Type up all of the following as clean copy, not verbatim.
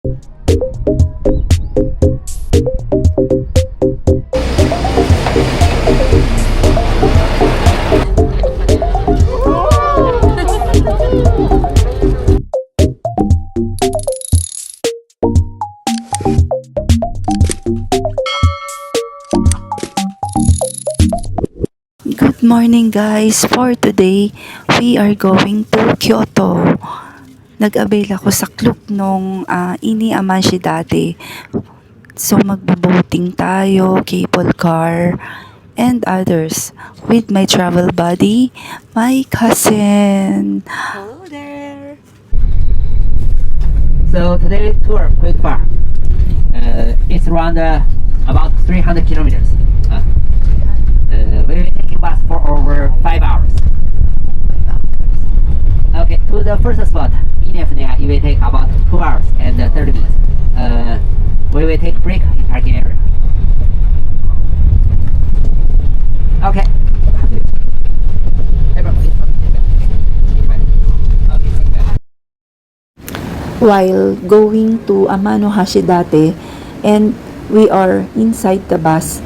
Good morning guys! For today, we are going to Kyoto. Nag-avail ako sa Klook nung Ini Amanshi dati. So magbo-boating tayo, cable car, and others with my travel buddy, my cousin. Hello there. So today's tour quick far. It's around about 300 kilometers. We will take a bus for over 5 hours. Okay, to the first spot in Efnia, it will take about 2 hours and 30 minutes. We will take a break in parking area. Okay. While going to Amano Hashidate and we are inside the bus,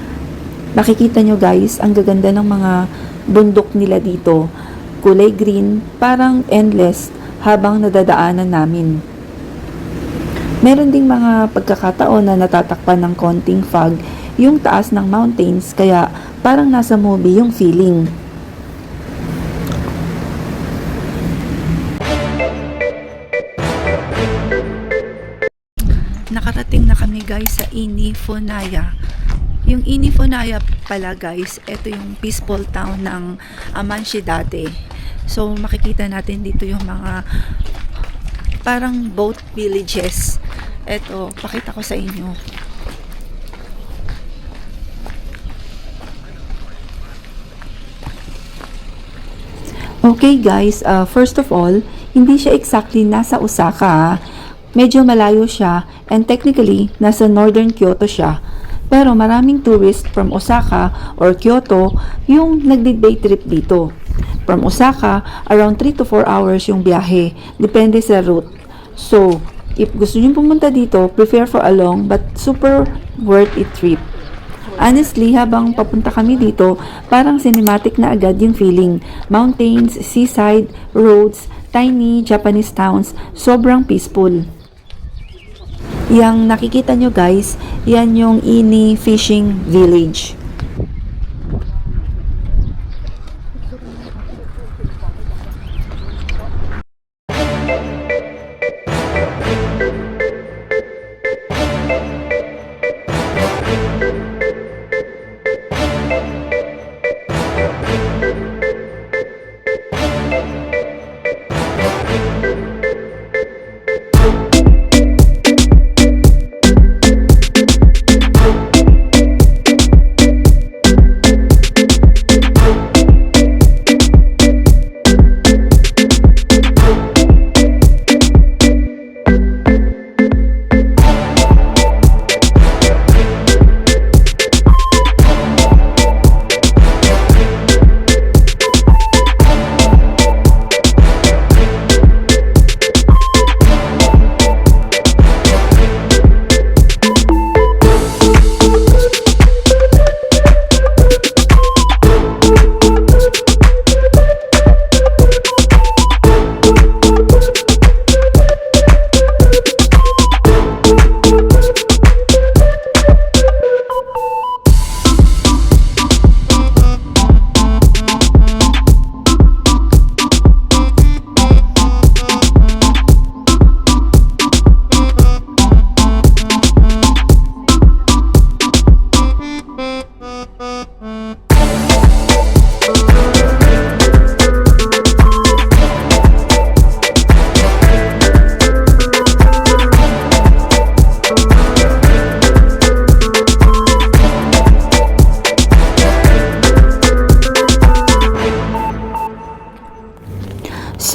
makikita nyo guys, ang gaganda ng mga bundok nila dito. Kulay green, parang endless habang nadadaanan namin. Meron ding mga pagkakataon na natatakpan ng konting fog yung taas ng mountains, kaya parang nasa movie yung feeling. Nakarating na kami guys sa Ini Funaya. Yung Ini Funaya pala guys, ito yung peaceful town ng Amanshi dati. So makikita natin dito yung mga parang boat villages. Ito, pakita ko sa inyo. Okay guys, first of all, hindi siya exactly nasa Osaka. Medyo malayo siya and technically nasa northern Kyoto siya. Pero maraming tourists from Osaka or Kyoto yung nagdi-day trip dito. From Osaka, around 3 to 4 hours yung biyahe. Depende sa route. So, if gusto nyo pumunta dito, prepare for a long but super worth it trip. Honestly, habang papunta kami dito, parang cinematic na agad yung feeling. Mountains, seaside, roads, tiny Japanese towns, sobrang peaceful. Yang nakikita nyo guys, yan yung Ini Fishing Village.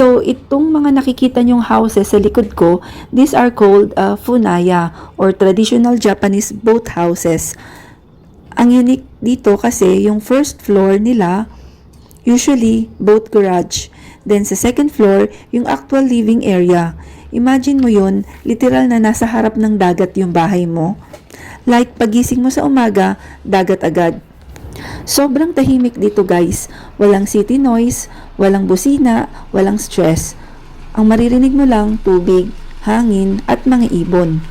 So, itong mga nakikita nyong houses sa likod ko, these are called funaya or traditional Japanese boat houses. Ang unique dito kasi yung first floor nila, usually boat garage. Then sa second floor, yung actual living area. Imagine mo yun, literal na nasa harap ng dagat yung bahay mo. Like pagising mo sa umaga, dagat agad. Sobrang tahimik dito guys. Walang city noise, walang busina, walang stress. Ang maririnig mo lang, tubig, hangin, at mga ibon.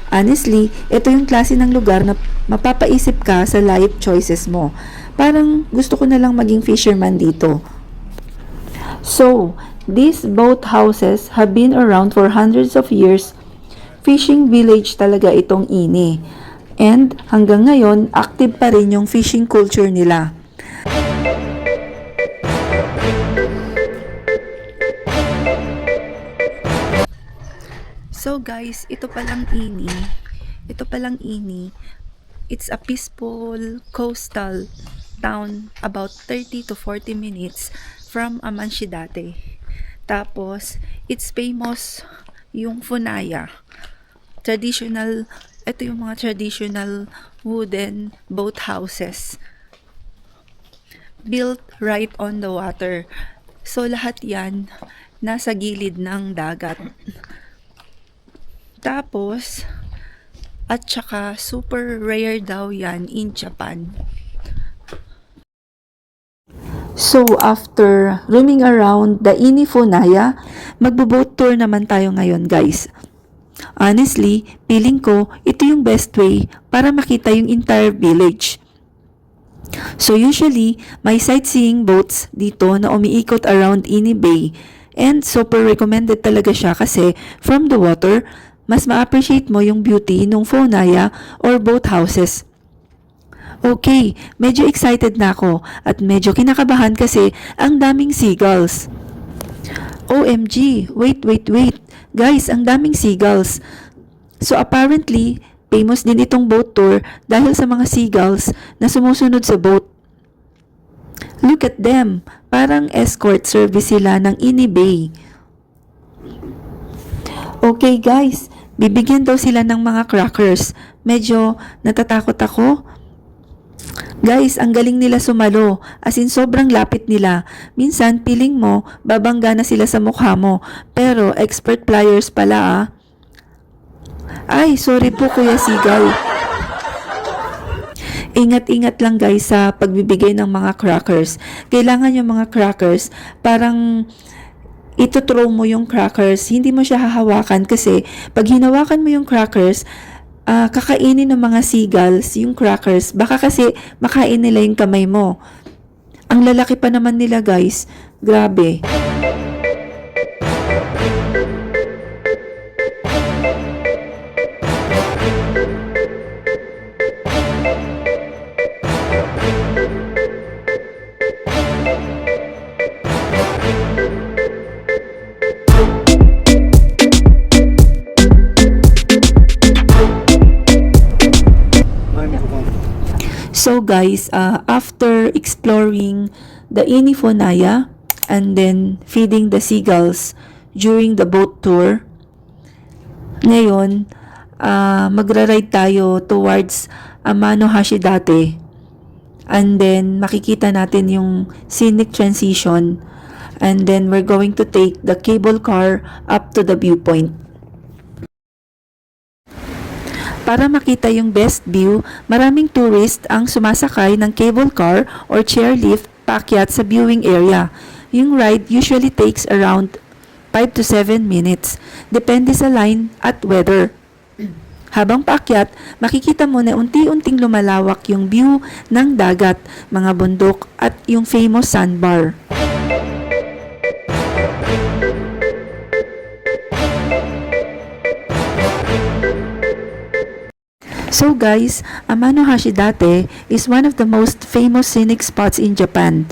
Honestly, ito yung klase ng lugar na mapapaisip ka sa life choices mo. Parang gusto ko na lang maging fisherman dito. So, these boat houses have been around for hundreds of years. Fishing village talaga itong Ini. And hanggang ngayon, active pa rin yung fishing culture nila. So guys, ito palang Ini. Ito palang Ini. It's a peaceful coastal town about 30 to 40 minutes from Amanshidate. Tapos, it's famous yung Funaya. Traditional, ito yung mga traditional wooden boat houses. Built right on the water. So, lahat yan nasa gilid ng dagat. Tapos, at saka super rare daw yan in Japan. So, after roaming around the Ini Funaya, magbo-boat tour naman tayo ngayon guys. Honestly, feeling ko, ito yung best way para makita yung entire village. So usually, may sightseeing boats dito na umiikot around Ini Bay. And super recommended talaga siya kasi from the water, mas ma-appreciate mo yung beauty ng Funaya or boat houses. Okay, medyo excited na ako at medyo kinakabahan kasi ang daming seagulls. OMG, wait. Guys, ang daming seagulls. So apparently, famous din itong boat tour dahil sa mga seagulls na sumusunod sa boat. Look at them, parang escort service sila ng Ini Bay. Okay guys, bibigyan daw sila ng mga crackers. Medyo natatakot ako. Guys, ang galing nila sumalo. As in, sobrang lapit nila. Minsan, piling mo, babangga na sila sa mukha mo. Pero, expert pliers pala ah. Ay, sorry po Kuya Seagull. Ingat-ingat lang guys sa pagbibigay ng mga crackers. Kailangan yung mga crackers, parang ito-throw mo yung crackers, hindi mo siya hahawakan kasi pag hinawakan mo yung crackers, kakainin ng mga seagulls yung crackers. Baka kasi makain nila yung kamay mo. Ang lalaki pa naman nila guys. Grabe. So guys, after exploring the Ini Funaya and then feeding the seagulls during the boat tour, ngayon, magra-ride tayo towards Amano Hashidate. And then, makikita natin yung scenic transition. And then, we're going to take the cable car up to the viewpoint. Para makita yung best view, maraming tourist ang sumasakay ng cable car or chairlift paakyat sa viewing area. Yung ride usually takes around 5 to 7 minutes, depende sa line at weather. Habang paakyat, makikita mo na unti-unting lumalawak yung view ng dagat, mga bundok at yung famous sandbar. So guys, Amano Hashidate is one of the most famous scenic spots in Japan,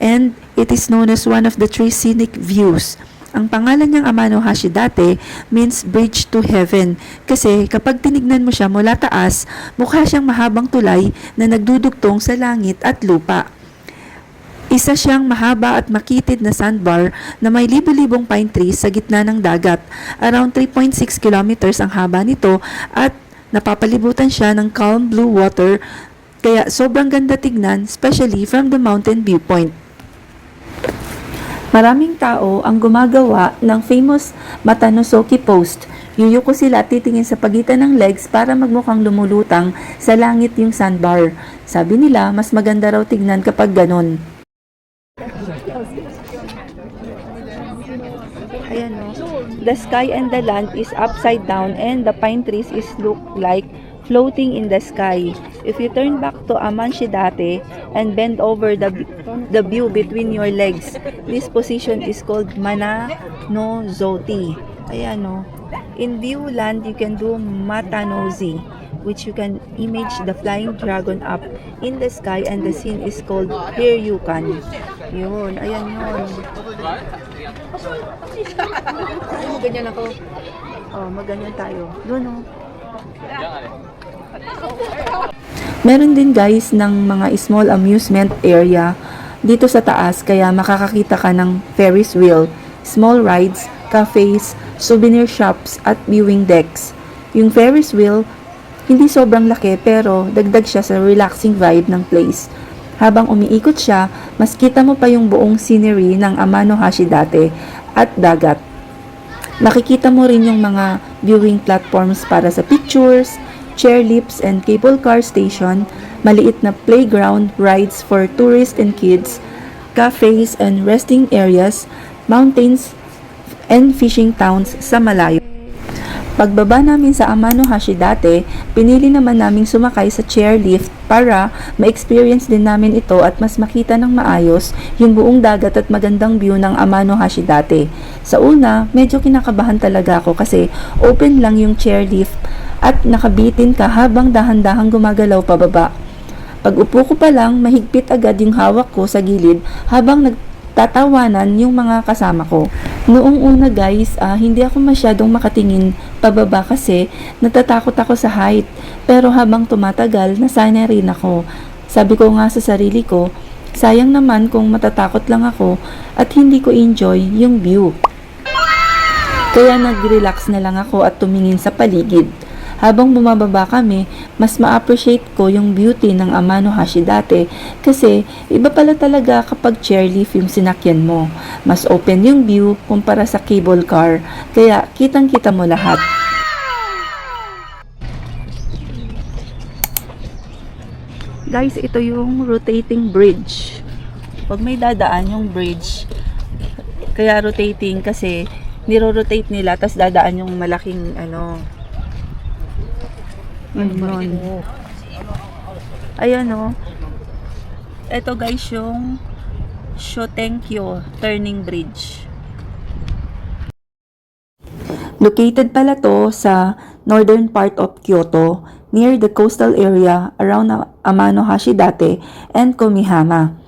and it is known as one of the 3 scenic views. Ang pangalan niyang Amano Hashidate means bridge to heaven kasi kapag tinignan mo siya mula taas, mukha siyang mahabang tulay na nagdudugtong sa langit at lupa. Isa siyang mahaba at makitid na sandbar na may libo-libong pine trees sa gitna ng dagat. Around 3.6 kilometers ang haba nito at napapalibutan siya ng calm blue water, kaya sobrang ganda tignan, especially from the mountain viewpoint. Maraming tao ang gumagawa ng famous Matanosoki post. Yuyuko sila at titingin sa pagitan ng legs para magmukhang lumulutang sa langit yung sandbar. Sabi nila, mas maganda raw tignan kapag ganon. Ayan o. The sky and the land is upside down and the pine trees is look like floating in the sky. If you turn back to Amanshidate and bend over the view between your legs, this position is called Mana no Zoti. Ayan o. In view land, you can do Matanozi, which you can image the flying dragon up in the sky, and the scene is called Hiryukan. Yun, ayan yun. Ay, maganyan ako. Oh, maganyan tayo. Doon oh. Meron din guys ng mga small amusement area dito sa taas, kaya makakakita ka ng Ferris wheel, small rides, cafes, souvenir shops at viewing decks. Yung Ferris wheel, hindi sobrang laki pero dagdag siya sa relaxing vibe ng place. Habang umiikot siya, mas kita mo pa yung buong scenery ng Amano Hashidate at dagat. Makikita mo rin yung mga viewing platforms para sa pictures, chairlifts and cable car station, maliit na playground rides for tourists and kids, cafes and resting areas, mountains and fishing towns sa malayo. Pagbaba namin sa Amano Hashidate, pinili naman naming sumakay sa chairlift para ma-experience din namin ito at mas makita ng maayos yung buong dagat at magandang view ng Amano Hashidate. Sa una, medyo kinakabahan talaga ako kasi open lang yung chairlift at nakabitin ka habang dahan-dahang gumagalaw pababa. Pag upo ko pa lang, mahigpit agad yung hawak ko sa gilid habang nagtatawanan yung mga kasama ko. Noong una guys, hindi ako masyadong makatingin pababa kasi natatakot ako sa height. Pero habang tumatagal, nasanay rin ako. Sabi ko nga sa sarili ko, sayang naman kung matatakot lang ako at hindi ko enjoy yung view. Kaya nag-relax na lang ako at tumingin sa paligid. Habang bumababa kami, mas ma-appreciate ko yung beauty ng Amano Hashidate kasi iba pala talaga kapag chairlift yung sinakyan mo. Mas open yung view kumpara sa cable car, kaya kitang-kita mo lahat. Guys, ito yung rotating bridge. Pag may dadaan yung bridge, kaya rotating kasi niro-rotate nila tas dadaan yung malaking Ayun. Ayan o. Ito guys yung Shotenkyo Turning Bridge. Located pala to sa northern part of Kyoto, near the coastal area around Amano Hashidate and Komihama.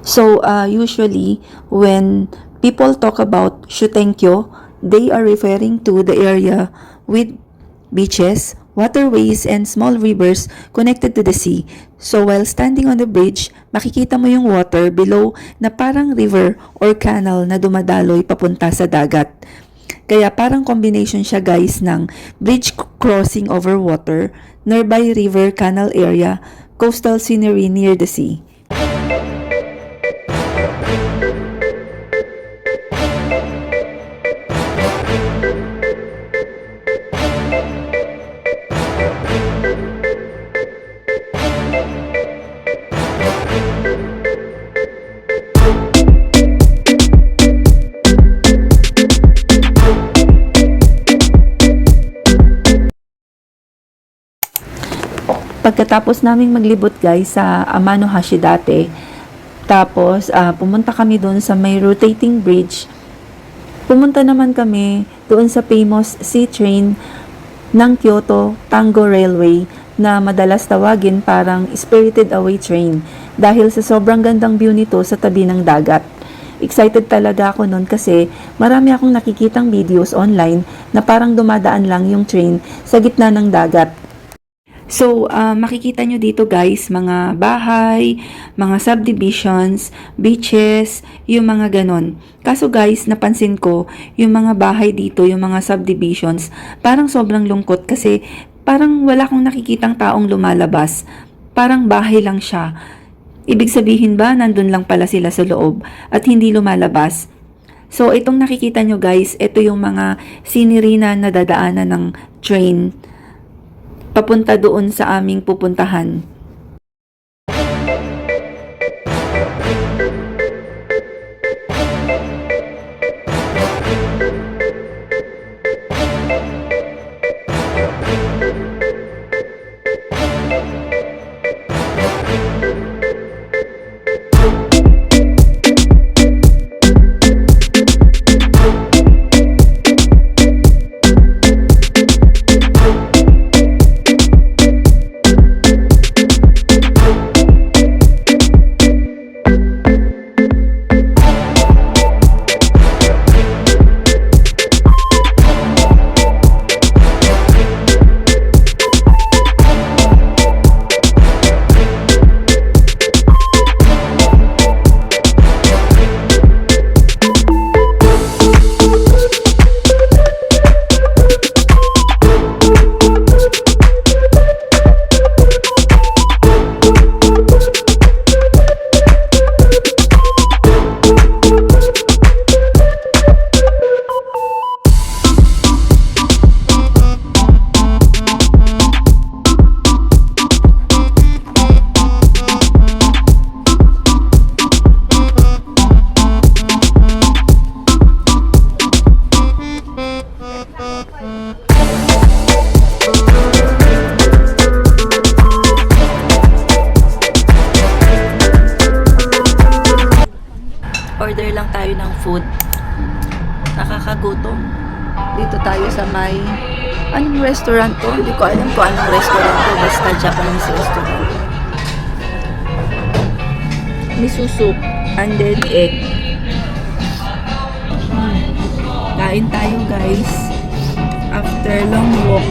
So, usually, when people talk about Shotenkyo, they are referring to the area with beaches, waterways, and small rivers connected to the sea. So while standing on the bridge, makikita mo yung water below na parang river or canal na dumadaloy papunta sa dagat. Kaya parang combination siya guys ng bridge crossing over water, nearby river canal area, coastal scenery near the sea. Pagkatapos naming maglibot guys sa Amano Hashidate, tapos pumunta kami doon sa may rotating bridge. Pumunta naman kami doon sa famous sea train ng Kyoto Tango Railway na madalas tawagin parang Spirited Away train dahil sa sobrang gandang view nito sa tabi ng dagat. Excited talaga ako noon kasi marami akong nakikitang videos online na parang dumadaan lang yung train sa gitna ng dagat. So, makikita nyo dito guys, mga bahay, mga subdivisions, beaches, yung mga ganon. Kaso guys, napansin ko, yung mga bahay dito, yung mga subdivisions, parang sobrang lungkot kasi parang wala akong nakikitang taong lumalabas. Parang bahay lang siya. Ibig sabihin ba, nandun lang pala sila sa loob at hindi lumalabas? So, itong nakikita nyo guys, ito yung mga scenery na nadadaanan ng train papunta doon sa aming pupuntahan. Order lang tayo ng food. Nakakagutom. Dito tayo sa may... Anong restaurant to? Hindi ko alam kung anong restaurant to. Basta Japanese restaurant. Miso soup. And then egg. Kain tayo guys. After long walk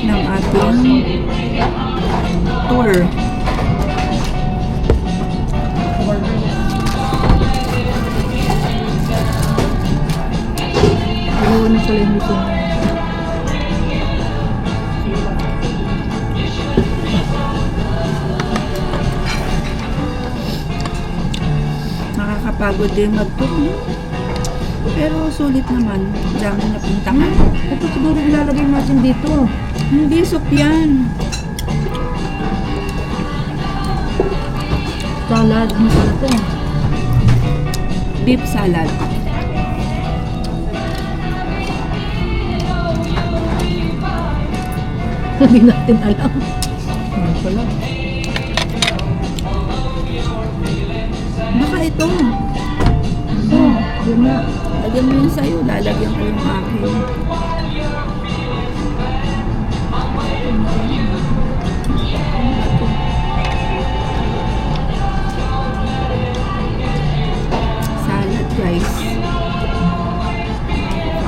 ng ating tour. Ano pala yung meeting? Nakakapagod din mag-tour, no? Pero sulit naman. Dami na puntahan. Ito siguro ilalagay natin dito. Hindi, soup yan. Salad. Ano pala ito? Beef salad. Hindi natin alam. Ano pala? Baka ito. Oh, yun na. Lagyan mo yung sa'yo. Lalagyan ko yung akin. Salad guys.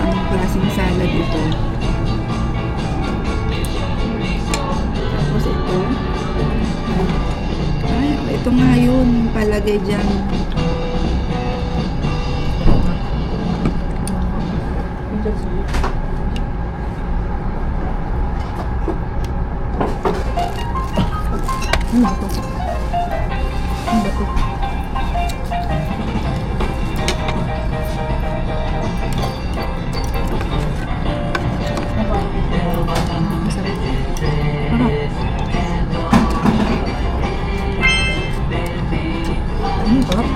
Anong klaseng salad ito? Tapos ito. Ay, ito nga yun. Palagay dyan. Ano ba ito? Ano ba ito? Masarap. Harap. Harap.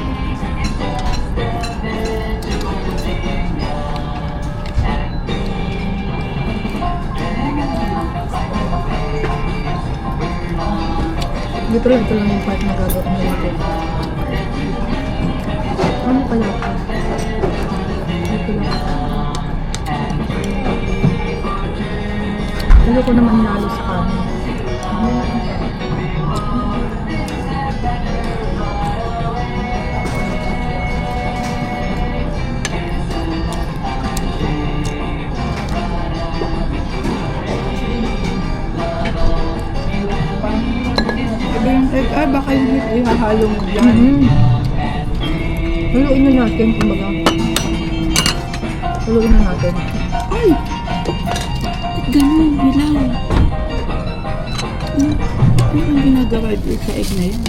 Ito lang yung part na gagawin natin. Ano kaya ito? Ito lang. Ayoko naman nalo sa kanin. Ay, baka yung ihahalo mo dyan. Haluin na natin, kumbaga. Haluin na natin. Ay! Ganun, hilaw. Ano ang ginagawa dito sa egg na yun?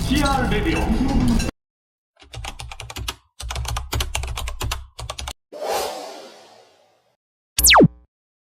TR レディオ